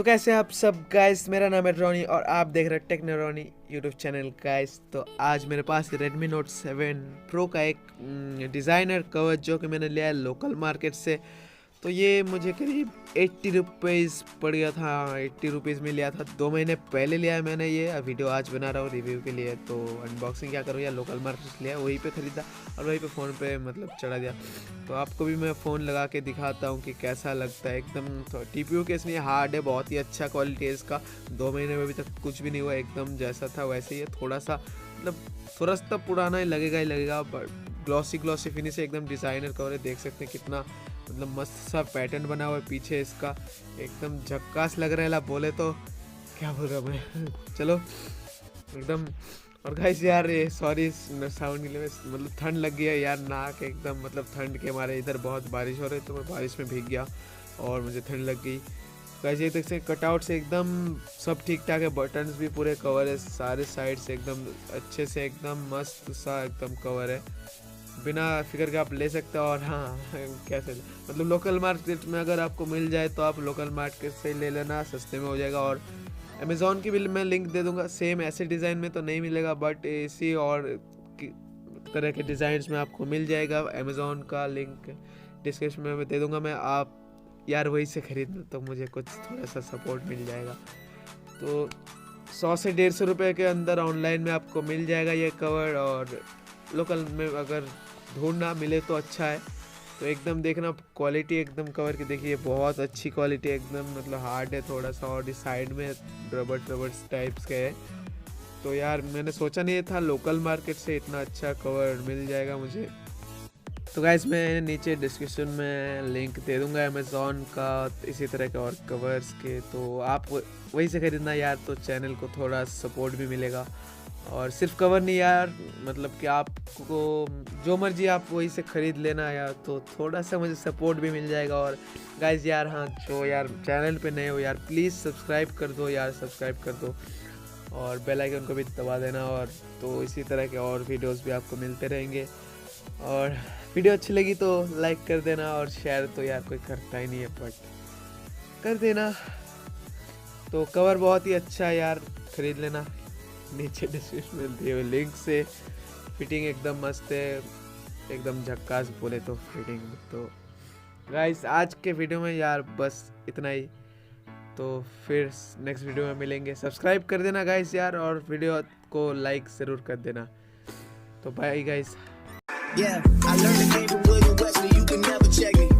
तो कैसे आप सब गाइस, मेरा नाम है रोनी और आप देख रहे हैं टेक्नो रोनी यूट्यूब चैनल गाइस। तो आज मेरे पास Redmi Note 7 Pro का एक डिज़ाइनर कवर जो कि मैंने लिया है लोकल मार्केट से। तो ये मुझे करीब 80 रुपीज़ पड़ गया था, 80 रुपीज़ में लिया था। 2 महीने पहले लिया है मैंने ये, वीडियो आज बना रहा हूँ रिव्यू के लिए। तो अनबॉक्सिंग क्या करूँ, या लोकल मार्केट से लिया, वहीं पे ख़रीदा और वहीं पे फ़ोन पे मतलब चढ़ा दिया। तो आपको भी मैं फ़ोन लगा के दिखाता हूँ कि कैसा लगता है। एकदम TPU केस नहीं हार्ड है, बहुत ही अच्छा क्वालिटी है इसका। 2 महीने में अभी तक कुछ भी नहीं हुआ, एकदम जैसा था वैसे ही है। थोड़ा सा मतलब थोड़ा सा पुराना ही लगेगा बट ग्लॉसी फिनिश है, एकदम डिज़ाइनर कवर है। देख सकते हैं कितना मतलब मस्त सा पैटर्न बना हुआ है पीछे इसका, एकदम झक्कास लग रहा है। बोले तो क्या बोल रहा मैं चलो एकदम। और गाइस यार ये सॉरी साउंड के लिए, मतलब ठंड लग गई है यार, नाक एकदम मतलब ठंड के मारे। इधर बहुत बारिश हो रही है तो मैं बारिश में भीग गया और मुझे ठंड लग गई। गाइस ये देख सकते कटआउट से एकदम सब ठीक ठाक है, बटन्स भी पूरे कवर है, सारे साइड से एकदम अच्छे से एकदम मस्त सा एकदम कवर है, बिना फिक्र के आप ले सकते हो। और हाँ कैसे मतलब लोकल मार्केट में अगर आपको मिल जाए तो आप लोकल मार्केट से ले लेना, सस्ते में हो जाएगा। और अमेज़ॉन की भी मैं लिंक दे दूंगा, सेम ऐसे डिज़ाइन में तो नहीं मिलेगा बट इसी और तरह के डिज़ाइंस में आपको मिल जाएगा। अमेज़ॉन का लिंक डिस्क्रिप्शन में दे दूंगा मैं, आप यार वहीं से खरीदना तो मुझे कुछ थोड़ा सा सपोर्ट मिल जाएगा। तो 100 से 150 रुपये के अंदर ऑनलाइन में आपको मिल जाएगा ये कवर। और लोकल में अगर ढूंढना मिले तो अच्छा है। तो एकदम देखना क्वालिटी एकदम कवर की, देखिए बहुत अच्छी क्वालिटी एकदम, मतलब हार्ड है थोड़ा सा और इस साइड में रबड़ टाइप्स के है। तो यार मैंने सोचा नहीं था लोकल मार्केट से इतना अच्छा कवर मिल जाएगा मुझे। तो गाइस मैं नीचे डिस्क्रिप्शन में लिंक दे दूंगा अमेज़ॉन का इसी तरह के और कवर्स के, तो आप वहीं से खरीदना यार, तो चैनल को थोड़ा सपोर्ट भी मिलेगा। और सिर्फ कवर नहीं यार, मतलब कि आपको जो मर्जी आप वहीं से ख़रीद लेना यार, तो थोड़ा सा मुझे सपोर्ट भी मिल जाएगा। और गाइस यार हाँ, जो यार चैनल पे नए हो यार प्लीज़ सब्सक्राइब कर दो यार, सब्सक्राइब कर दो और बेल आइकन को भी दबा देना। और तो इसी तरह के और वीडियोस भी आपको मिलते रहेंगे। और वीडियो अच्छी लगी तो लाइक कर देना, और शेयर तो यार कोई करता ही नहीं है बट कर देना। तो कवर बहुत ही अच्छा है यार, ख़रीद लेना, नीचे डिस्क्रिप्शन में दिए हुए लिंक से। फिटिंग एकदम मस्त है, एकदम झक्कास बोले तो फिटिंग। तो गाइस आज के वीडियो में यार बस इतना ही, तो फिर नेक्स्ट वीडियो में मिलेंगे। सब्सक्राइब कर देना गाइस यार, और वीडियो को लाइक ज़रूर कर देना। तो bye guys. Yeah, I learned the game from William Wesley, you can never check me.